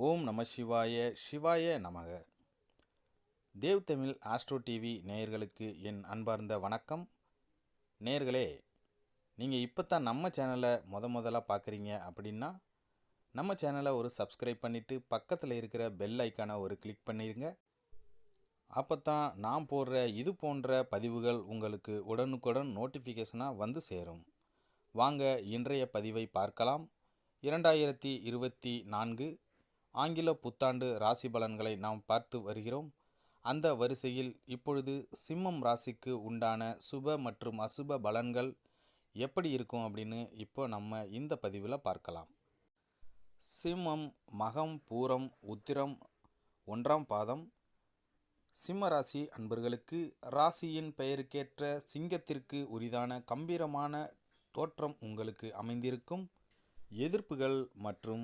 ஓம் நம சிவாய சிவாய நமக. தேவ் தமிழ் ஆஸ்ட்ரோ டிவி நேயர்களுக்கு என் அன்பார்ந்த வணக்கம். நேயர்களே, நீங்கள் இப்போ தான் நம்ம சேனலை முதலாக பார்க்குறீங்க அப்படின்னா நம்ம சேனலை ஒரு சப்ஸ்கிரைப் பண்ணிவிட்டு பக்கத்தில் இருக்கிற பெல் ஐக்கானை ஒரு கிளிக் பண்ணிடுங்க. அப்போ தான் நான் போடுற இது போன்ற பதிவுகள் உங்களுக்கு உடனுக்குடன் நோட்டிஃபிகேஷனாக வந்து சேரும். வாங்க இன்றைய பதிவை பார்க்கலாம். 2024 ஆங்கில புத்தாண்டு ராசி பலன்களை நாம் பார்த்து வருகிறோம். அந்த வரிசையில் இப்பொழுது சிம்மம் ராசிக்கு உண்டான சுப மற்றும் அசுப பலன்கள் எப்படி இருக்கும் அப்படின்னு இப்போ நம்ம இந்த பதிவில் பார்க்கலாம். சிம்மம் மகம் பூரம் உத்திரம் 1ஆம் பாதம் சிம்ம ராசி அன்பர்களுக்கு ராசியின் பெயருக்கேற்ற சிங்கத்திற்கு உரிதான கம்பீரமான தோற்றம் உங்களுக்கு அமைந்திருக்கும். எதிர்ப்புகள் மற்றும்